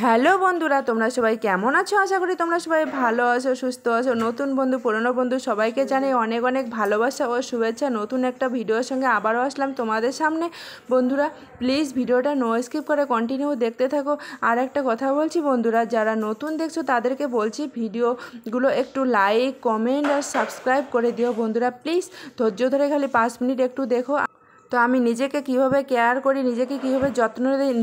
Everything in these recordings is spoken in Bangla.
হ্যালো বন্ধুরা, তোমরা সবাই কেমন আছো? আশা করি তোমরা সবাই ভালো আছো, সুস্থ আছো। নতুন বন্ধু, পুরনো বন্ধু সবাইকে জানাই অনেক অনেক ভালোবাসা ও শুভেচ্ছা। নতুন একটা ভিডিওর সঙ্গে আবারও আসলাম তোমাদের সামনে। বন্ধুরা, প্লিজ ভিডিওটা নো স্কিপ করে কন্টিনিউ দেখতে থাকো। আর একটা কথা বলছি বন্ধুরা, যারা নতুন দেখছো তাদেরকে বলছি ভিডিওগুলো একটু লাইক, কমেন্ট আর সাবস্ক্রাইব করে দিও বন্ধুরা। প্লিজ ধৈর্য ধরে খালি 5 মিনিট একটু দেখো। তো আমি নিজেকে কীভাবে কেয়ার করি, নিজেকে কীভাবে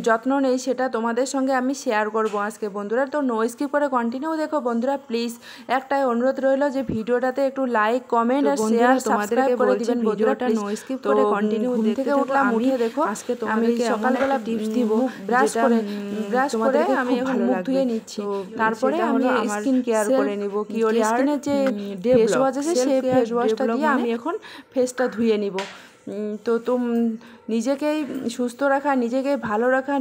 যত্ন নেই সেটা তোমাদের সঙ্গে আমি শেয়ার করব আজকে বন্ধুরা। তো নো স্কিপ করে কন্টিনিউ দেখো বন্ধুরা। প্লিজ একটাই অনুরোধ রইল যে ভিডিওটাতে একটু লাইক, কমেন্ট আর শেয়ার তোমাদেরকে করে দিবেন ভিডিওটা নো স্কিপ করে কন্টিনিউ দেখতে থেকে উঠলাম, উঠে দেখো আজকে তোমাদেরকে সকালবেলা টিপস দিব। ব্রাশ করে আমি এখন মুখ ধুয়ে নিচ্ছি, তারপরে আমি স্কিন কেয়ার করে নিব। কিওর স্কিনের যে ফেস ওয়াশ আছে সেই ফেস ওয়াশটা দিয়ে আমি এখন ফেসটা ধুয়ে নিব। তো নিজেকেই সুস্থ রাখা, নিজেকে ভালো রাখা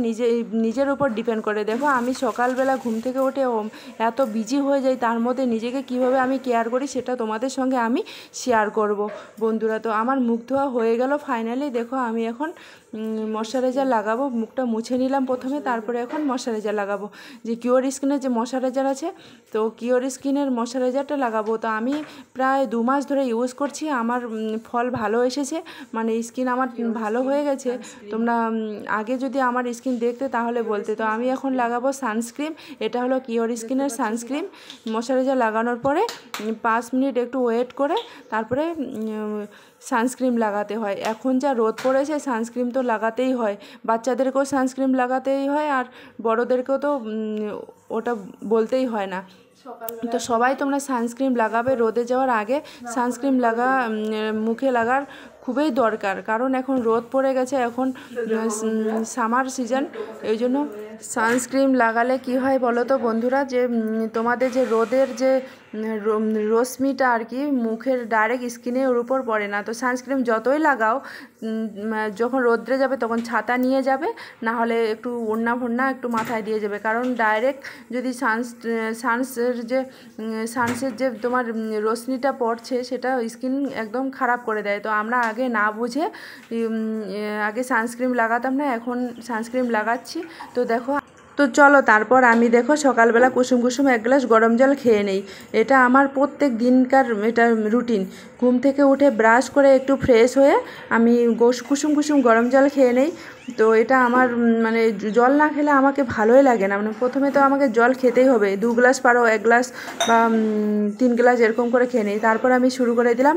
নিজের উপর ডিপেন্ড করে। দেখো আমি সকালবেলা ঘুম থেকে উঠে এত বিজি হয়ে যাই, তার মধ্যে নিজেকে কিভাবে আমি কেয়ার করি সেটা তোমাদের সঙ্গে আমি শেয়ার করব বন্ধুরা। তো আমার মুখ ধোয়া হয়ে গেল ফাইনালি। দেখো আমি এখন ময়শ্চারাইজার লাগাবো। মুখটা মুছে নিলাম প্রথমে, তারপরে এখন ময়শ্চারাইজার লাগাবো। যে কিওর স্কিনের যে ময়শ্চারাইজার আছে, তো কিওর স্কিনের ময়শ্চারাইজারটা লাগাবো। তো আমি প্রায় 2 মাস ধরে ইউজ করছি, আমার ফল ভালো এসেছে, মানে স্কিন আমার ভালো হয়ে গেছে। তোমরা আগে যদি আমার স্কিন দেখতে তাহলে বলতে। তো আমি এখন লাগাবো সানস্ক্রিন। এটা হলো কিওর স্কিনের সানস্ক্রিন। ময়শ্চারাইজার লাগানোর পরে 5 মিনিট একটু ওয়েট করে তারপরে সানস্ক্রিন লাগাতে হয়। এখন যা রোদ পড়েছে সানস্ক্রিন তো লাগাতেই হয়, বাচ্চাদেরকেও সানস্ক্রিন লাগাতেই হয়, আর বড়োদেরকেও তো ওটা বলতেই হয় না। তো সবাই তোমরা সানস্ক্রিন লাগাবে রোদে যাওয়ার আগে। সানস্ক্রিন মুখে লাগার খুবই দরকার, কারণ এখন রোদ পড়ে গেছে, এখন সামার সিজন। এই জন্য সানস্ক্রিন লাগালে কি হয় বলো তো বন্ধুরা, যে তোমাদের যে রোদের যে রশ্মিটা আর কি মুখের ডাইরেক্ট স্কিনে ওর উপর পড়ে না। তো সানস্ক্রিন যতই লাগাও, যখন রোদ্রে যাবে তখন ছাতা নিয়ে যাবে, না হলে একটু ওড়না ফোড়না একটু মাথায় দিয়ে যাবে, কারণ ডাইরেক্ট যদি সানসের যে তোমার রশ্মিটা পড়ছে সেটা স্কিন একদম খারাপ করে দেয়। তো আমরা আগে না বুঝে আগে সানস্ক্রিন লাগাতাম না, এখন সানস্ক্রিন লাগাচ্ছি। তো দেখো, তো চলো তারপর আমি দেখো সকালবেলা কুসুম কুসুম 1 গ্লাস গরম জল খেয়ে নেই। এটা আমার প্রত্যেক দিনকার এটা রুটিন। ঘুম থেকে উঠে ব্রাশ করে একটু ফ্রেশ হয়ে আমি কুসুম কুসুম গরম জল খেয়ে নেই। তো এটা আমার মানে জল না খেলে আমাকে ভালোই লাগে না। মানে প্রথমে তো আমাকে জল খেতেই হবে, 2 গ্লাস পারো 1 গ্লাস বা 3 গ্লাস এরকম করে খেয়ে নিই। তারপর আমি শুরু করে দিলাম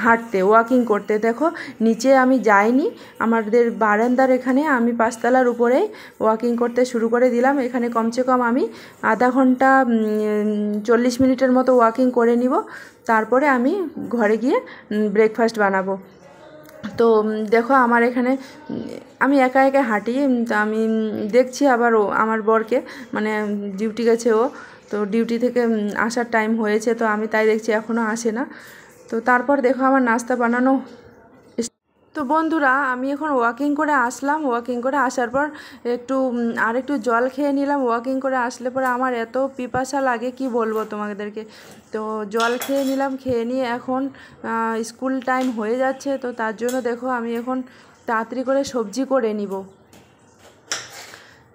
হাঁটতে, ওয়াকিং করতে। দেখো নিচে আমি যাইনি, আমাদের বারান্দার এখানে আমি 5 তলার উপরেই ওয়াকিং করতে শুরু করে দিলাম। এখানে কমসে কম আমি আধা ঘন্টা 40 মিনিটের মতো ওয়াকিং করে নিব। তারপরে আমি ঘরে গিয়ে ব্রেকফাস্ট বানাবো। তো দেখো আমার এখানে আমি একা একা হাঁটি। আমি দেখছি আবার আমার বরকে, মানে ডিউটি গেছে ও, তো ডিউটি থেকে আসার টাইম হয়েছে, তো আমি তাই দেখছি এখনও আসে না। তো তারপর দেখো আমার নাস্তা বানানো। তো বন্ধুরা আমি এখন ওয়াকিং করে আসলাম। ওয়াকিং করে আসার পর একটু জল খেয়ে নিলাম। ওয়াকিং করে আসলে পরে আমার এত পিপাসা লাগে কি বলবো তোমাদেরকে। তো জল খেয়ে নিলাম, খেয়ে নিয়ে এখন স্কুল টাইম হয়ে যাচ্ছে, তো তার জন্য দেখো আমি এখন তাড়াতাড়ি করে সবজি করে নিব।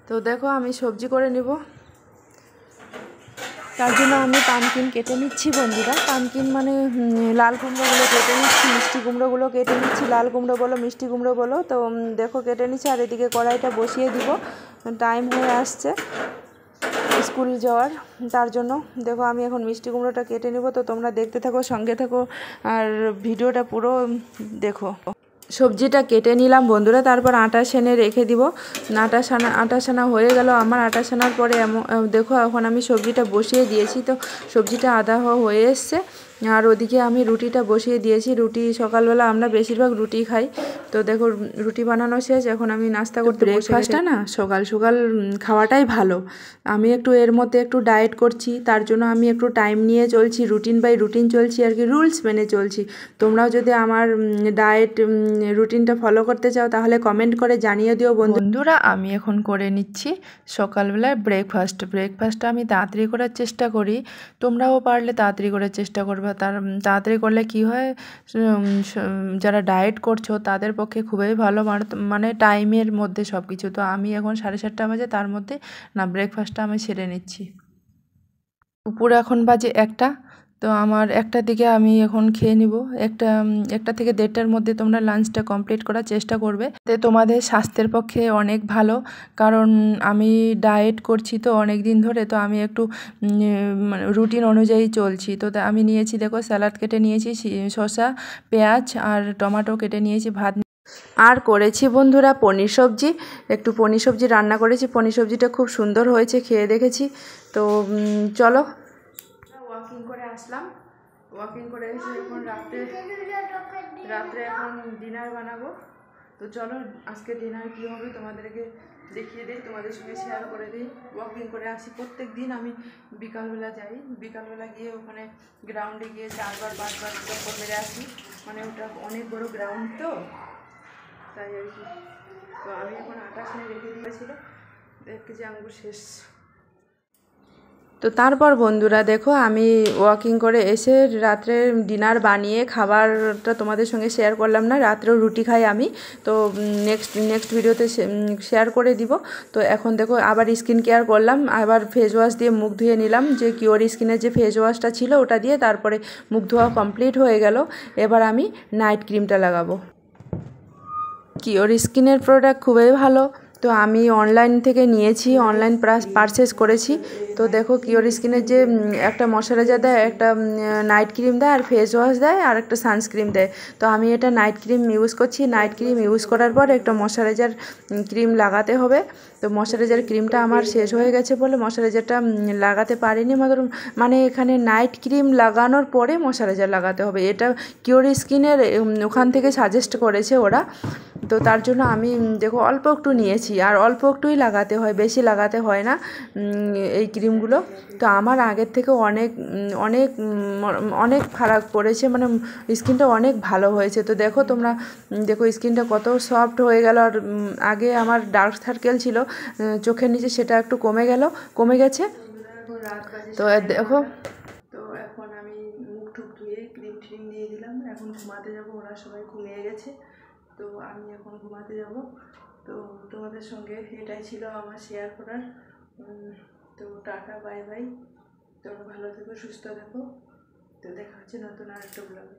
তো দেখো আমি সবজি করে নিব, তার জন্য আমি পামকিন কেটে নিচ্ছি বন্ধুরা। পামকিন মানে লাল কুমড়োগুলো কেটে নিচ্ছি, মিষ্টি কুমড়োগুলো কেটে নিচ্ছি। লাল কুমড়ো বলো, মিষ্টি কুমড়ো বলো। তো দেখো কেটে নিচ্ছি, আর এদিকে কড়াইটা বসিয়ে দিব। টাইম হয়ে আসছে স্কুল যাওয়ার, তার জন্য দেখো আমি এখন মিষ্টি কুমড়োটা কেটে নেব। তো তোমরা দেখতে থাকো, সঙ্গে থাকো, আর ভিডিওটা পুরো দেখো। সবজিটা কেটে নিলাম বন্ধুরা, তারপর আটা সেনে রেখে দিব। আটা সানা হয়ে গেল আমার। আটা সানার পরে দেখো এখন আমি সবজিটা বসিয়ে দিয়েছি। তো সবজিটা আধা হয়ে এসছে, আর ওদিকে আমি রুটিটা বসিয়ে দিয়েছি। রুটি সকালবেলা আমরা বেশিরভাগ রুটি খাই। তো দেখো রুটি বানানো শেষ, এখন আমি নাস্তা করতে বসে। ব্রেকফাস্টটা না সকাল সকাল খাওয়াটাই ভালো। আমি একটু এর মধ্যে একটু ডায়েট করছি, তার জন্য আমি একটু টাইম নিয়ে চলছি, রুটিন বাই রুটিন চলছি আর কি, রুলস মেনে চলছি। তোমরাও যদি আমার ডায়েট রুটিনটা ফলো করতে চাও তাহলে কমেন্ট করে জানিয়ে দিও বন্ধুরা। আমি এখন করে নিচ্ছি সকালবেলায় ব্রেকফাস্টটা আমি তাড়াতাড়ি করার চেষ্টা করি। তোমরাও পারলে তাড়াতাড়ি করার চেষ্টা করবে। তাড়াতাড়ি করলে কি হয়, যারা ডায়েট করছো তাদের পক্ষে খুবই ভালো, মানে টাইমের মধ্যে সব কিছু। তো আমি এখন 7:30 বাজে, তার মধ্যে না ব্রেকফাস্টটা আমি সেরে নিচ্ছি। দুপুর এখন বাজে 1টা। তো আমার 1টার দিকে আমি এখন খেয়ে নিব। 1টা থেকে 1:30টার মধ্যে তোমরা লাঞ্চটা কমপ্লিট করার চেষ্টা করবে। তোমাদের স্বাস্থ্যের পক্ষে অনেক ভালো, কারণ আমি ডায়েট করছি তো অনেক দিন ধরে। তো আমি একটু মানে রুটিন অনুযায়ী চলছি। তো আমি নিয়েছি, দেখো স্যালাড কেটে নিয়েছি, শসা, পেঁয়াজ আর টমেটো কেটে নিয়েছি, ভাত আর করেছি বন্ধুরা পনির সবজি। একটু পনির সবজি রান্না করেছি, পনির সবজিটা খুব সুন্দর হয়েছে, খেয়ে দেখেছি। তো চলো, ওয়াকিং করে আসলাম। ওয়াকিং করে এসে এখন রাত্রে এখন ডিনার বানাবো। তো চলো আজকে ডিনার কী হবে তোমাদেরকে দেখিয়ে দিই, তোমাদের সঙ্গে শেয়ার করে দিই। ওয়াকিং করে আসি, প্রত্যেক দিন আমি বিকালবেলা যাই, বিকালবেলা গিয়ে ওখানে গ্রাউন্ডে গিয়ে 4বার 5বার চক্কর মেরে আসি। মানে ওটা অনেক বড় গ্রাউন্ড, তো তাই আর কি। তো আমি এখন আটা কিনে রেখে দিয়েছিল, 1 কেজি আঙ্গুর শেষ। তো তারপর বন্ধুরা দেখো, আমি ওয়াকিং করে এসে রাত্রে ডিনার বানিয়ে খাবারটা তোমাদের সঙ্গে শেয়ার করলাম না, রাত্রেও রুটি খাই আমি। তো নেক্সট ভিডিওতে শেয়ার করে দিব। তো এখন দেখো আবার স্কিন কেয়ার করলাম, আবার ফেস ওয়াশ দিয়ে মুখ ধুয়ে নিলাম, যে কিওর স্কিনের যে ফেস ওয়াশটা ছিল ওটা দিয়ে। তারপরে মুখ ধোয়া কমপ্লিট হয়ে গেল। এবার আমি নাইট ক্রিমটা লাগাবো। কিওর স্কিনের প্রোডাক্ট খুবই ভালো। তো আমি অনলাইন থেকে নিয়েছি, অনলাইন পারচেস করেছি। তো দেখো কিওর স্কিনের যে একটা ময়শ্চারাইজার দেয়, একটা নাইট ক্রিম দেয়, আর ফেস ওয়াশ দেয়, আর একটা সানস্ক্রিন দেয়। তো আমি এটা নাইট ক্রিম ইউজ করছি। নাইট ক্রিম ইউজ করার পর একটা ময়শ্চারাইজার ক্রিম লাগাতে হবে। তো ময়শ্চারাইজার ক্রিমটা আমার শেষ হয়ে গেছে বলে ময়শ্চারাইজারটা লাগাতে পারিনি। মানে এখানে নাইট ক্রিম লাগানোর পরে ময়শ্চারাইজার লাগাতে হবে, এটা কিওর স্কিনের ওখান থেকে সাজেস্ট করেছে ওরা। তো তার জন্য আমি দেখো অল্প একটু নিয়েছি, আর অল্প একটুই লাগাতে হয়, বেশি লাগাতে হয় না এই ক্রিমগুলো। তো আমার আগের থেকে অনেক অনেক অনেক ফারাক পড়েছে, মানে স্কিনটা অনেক ভালো হয়েছে। তো দেখো তোমরা, দেখো স্কিনটা কত সফট হয়ে গেল। আর আগে আমার ডার্ক সার্কেল ছিল চোখের নিচে, সেটা একটু কমে গেছে। তো দেখো, তো এখন আমি মুখ টুক ধুয়ে ক্রিম ট্রিম দিয়ে দিলাম, এখন ঘুমাতে যাবো। ওরা সবাই ঘুমিয়ে গেছে, তো আমি এখন ঘুমাতে যাব। তো তোমাদের সঙ্গে এটাই ছিল আমার শেয়ার করার। তো টাটা, বাই বাই। তোমরা ভালো থেকো, সুস্থ থেকো। তো দেখা হচ্ছে নতুন আরেকটা ব্লগে।